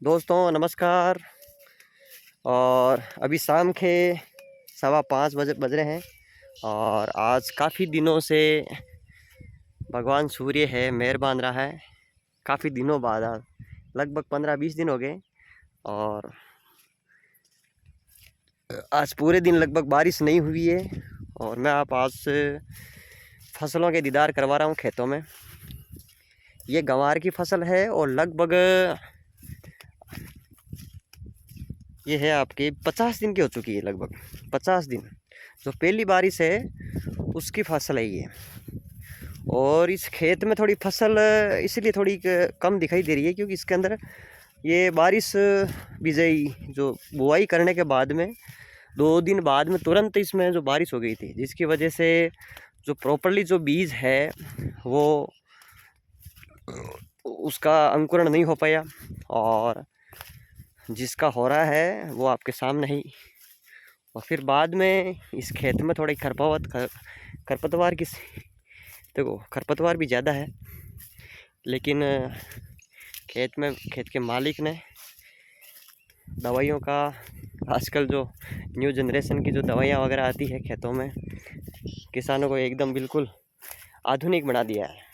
दोस्तों नमस्कार। और अभी शाम के 5:15 बज रहे हैं। और आज काफ़ी दिनों से भगवान सूर्य है मेहरबान रहा है। काफ़ी दिनों बाद आज लगभग 15-20 दिन हो गए। और आज पूरे दिन लगभग बारिश नहीं हुई है। और मैं आप आज फसलों के दीदार करवा रहा हूँ खेतों में। ये गंवार की फसल है और लगभग ये है आपकी 50 दिन की हो चुकी है। लगभग 50 दिन जो पहली बारिश है उसकी फसल है ये। और इस खेत में थोड़ी फसल इसलिए थोड़ी कम दिखाई दे रही है क्योंकि इसके अंदर ये बारिश बिजाई जो बुआई करने के बाद में 2 दिन बाद में तुरंत इसमें जो बारिश हो गई थी, जिसकी वजह से जो प्रॉपरली जो बीज है वो उसका अंकुरण नहीं हो पाया। और जिसका हो रहा है वो आपके सामने ही। और फिर बाद में इस खेत में थोड़ी खरपतवार की देखो खरपतवार भी ज़्यादा है, लेकिन खेत के मालिक ने दवाइयों का आजकल जो न्यू जनरेशन की जो दवाइयाँ वगैरह आती है खेतों में, किसानों को एकदम बिल्कुल आधुनिक बना दिया है।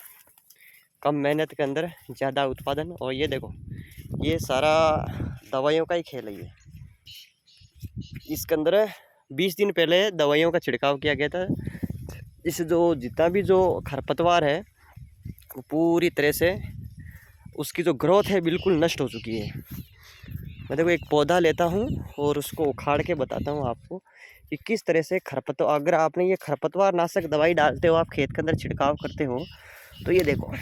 कम मेहनत के अंदर ज़्यादा उत्पादन। और ये देखो ये सारा दवाइयों का ही खेल है। ये इसके अंदर 20 दिन पहले दवाइयों का छिड़काव किया गया था। इस जो जितना भी जो खरपतवार है वो पूरी तरह से उसकी जो ग्रोथ है बिल्कुल नष्ट हो चुकी है। मैं देखो एक पौधा लेता हूँ और उसको उखाड़ के बताता हूँ आपको कि किस तरह से खरपतवार, अगर आपने ये खरपतवार नाशक दवाई डालते हो, आप खेत के अंदर छिड़काव करते हो, तो ये देखो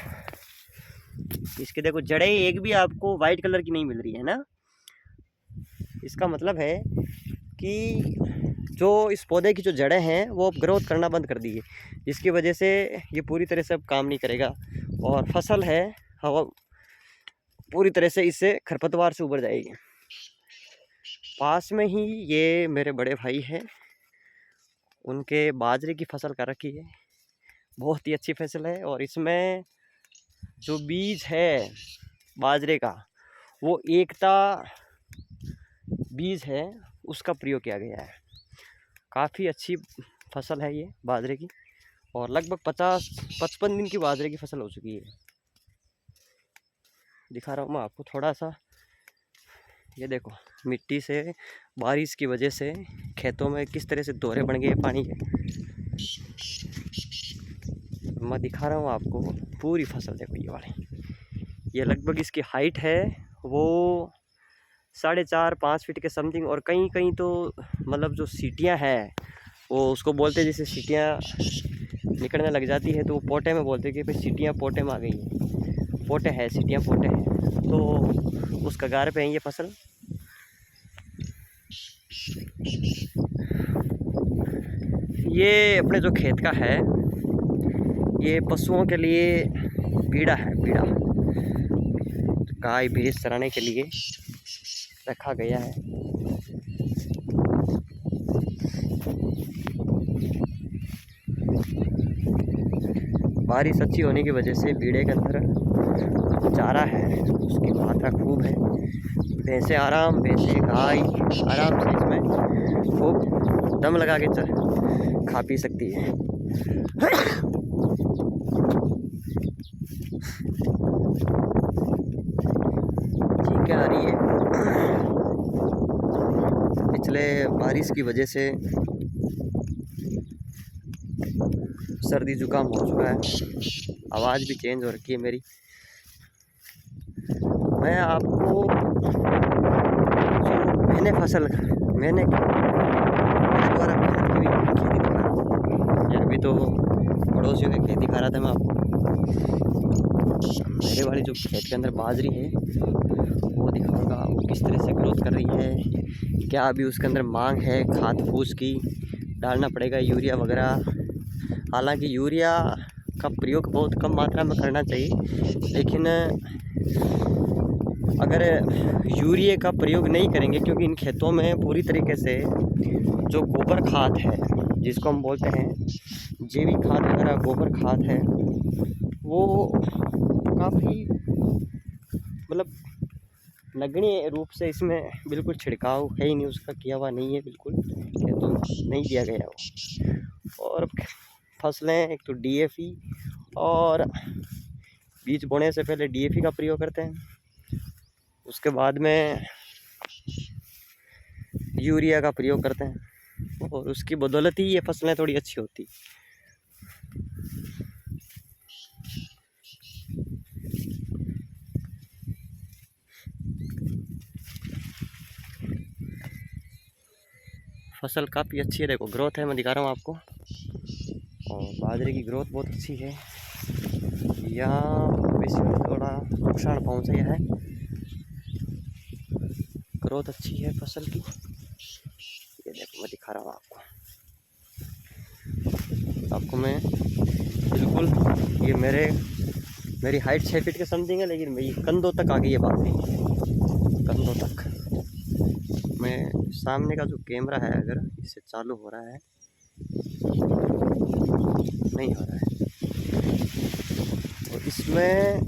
इसके देखो जड़ें एक भी आपको वाइट कलर की नहीं मिल रही है ना। इसका मतलब है कि जो इस पौधे की जो जड़ें हैं वो अब ग्रोथ करना बंद कर दी है, जिसकी वजह से ये पूरी तरह से अब काम नहीं करेगा। और फसल है वो पूरी तरह से इससे खरपतवार से उबर जाएगी। पास में ही ये मेरे बड़े भाई हैं, उनके बाजरे की फसल कर रखी है। बहुत ही अच्छी फसल है। और इसमें जो बीज है बाजरे का वो एकता बीज है, उसका प्रयोग किया गया है। काफ़ी अच्छी फसल है ये बाजरे की। और लगभग 50-55 दिन की बाजरे की फसल हो चुकी है। दिखा रहा हूँ मैं आपको थोड़ा सा। ये देखो मिट्टी से बारिश की वजह से खेतों में किस तरह से दोहरे बन गए पानी के। मैं दिखा रहा हूँ आपको पूरी फसल। देखो ये वाली, ये लगभग इसकी हाइट है वो 4.5-5 फीट के समथिंग। और कहीं कहीं तो मतलब जो सीटियाँ हैं वो उसको बोलते हैं, जैसे सीटियाँ निकलने लग जाती है तो वो पोटे में बोलते हैं कि भाई सीटियाँ पोटे में आ गई हैं। पोटे है, सीटियाँ पोटे हैं, तो उस कगार पे है ये फसल। ये अपने जो खेत का है ये पशुओं के लिए पीड़ा है, पीड़ा गाय भैंस चराने के लिए रखा गया है। बारिश अच्छी होने की वजह से बीड़े के अंदर चारा है उसकी मात्रा खूब है। भैंसे गाय आराम से इसमें खूब दम लगा के खा पी सकती है। ठीक है, आ रही है। पिछले बारिश की वजह से सर्दी जुकाम हो चुका है, आवाज़ भी चेंज हो रखी है मेरी। मैं आपको जो मैंने द्वारा मेहनत की हुई खेती दिखा रहा हूँ। या अभी तो पड़ोसियों की खेती दिखा रहा था मैं आपको। मेरे वाली जो खेत के अंदर बाजरी है वो दिखाऊंगा, वो किस तरह से ग्रोथ कर रही है, क्या अभी उसके अंदर मांग है खाद फूस की, डालना पड़ेगा यूरिया वगैरह। हालांकि यूरिया का प्रयोग बहुत कम मात्रा में करना चाहिए, लेकिन अगर यूरिया का प्रयोग नहीं करेंगे, क्योंकि इन खेतों में पूरी तरीके से जो गोबर खाद है, जिसको हम बोलते हैं जैविक खाद वगैरह, गोबर खाद है, वो काफ़ी मतलब नगण्य रूप से इसमें बिल्कुल छिड़काव है ही नहीं, उसका किया हुआ नहीं है, बिल्कुल तो नहीं दिया गया वो। और फसलें एक तो डीएपी और बीज बोने से पहले डीएपी का प्रयोग करते हैं, उसके बाद में यूरिया का प्रयोग करते हैं, और उसकी बदौलत ही ये फसलें थोड़ी अच्छी होती। फसल काफ़ी अच्छी है, देखो ग्रोथ है, मैं दिखा रहा हूँ आपको। और बाजरे की ग्रोथ बहुत अच्छी है। यहाँ विषय में थोड़ा नुकसान पहुँचा है, ग्रोथ अच्छी है फसल की। ये देखो मैं दिखा रहा हूँ आपको मैं बिल्कुल, ये मेरी हाइट 6 फीट के समथिंग है, लेकिन मेरी कंधों तक आ गई है बात नहीं, कंधों तक। मैं सामने का जो कैमरा है अगर इससे चालू हो रहा है, नहीं हो रहा है। और इसमें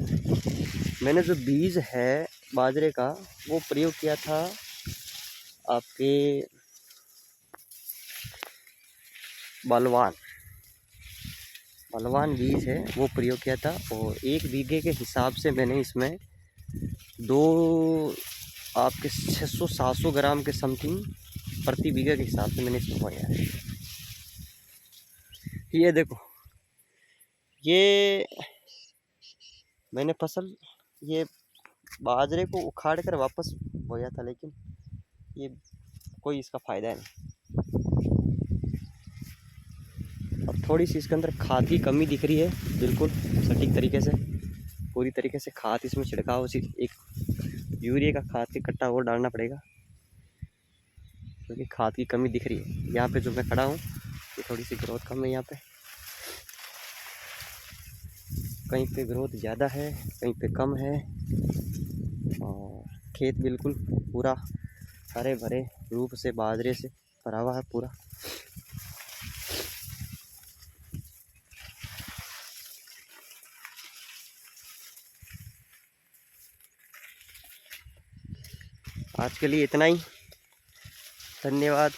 मैंने जो बीज है बाजरे का वो प्रयोग किया था आपके बलवान बीज है वो प्रयोग किया था। और 1 बीघे के हिसाब से मैंने इसमें दो आपके 600-700 ग्राम के समथिंग प्रति बीघे के हिसाब से मैंने इसमें बोया है। ये देखो, ये मैंने फसल ये बाजरे को उखाड़ कर वापस बोया था, लेकिन ये कोई इसका फ़ायदा नहीं। अब थोड़ी सी इसके अंदर खाद की कमी दिख रही है, बिल्कुल सटीक तरीके से, पूरी तरीके से खाद इसमें छिड़काव, उसी एक यूरिया का खाद के कट्टा और डालना पड़ेगा, क्योंकि खाद की कमी दिख रही है। यहाँ पे जो मैं खड़ा हूँ ये थोड़ी सी ग्रोथ कम है, यहाँ पे कहीं पे ग्रोथ ज़्यादा है, कहीं पे कम है। और खेत बिल्कुल पूरा हरे भरे रूप से बाजरे से भरा हुआ है पूरा। आज के लिए इतना ही, धन्यवाद।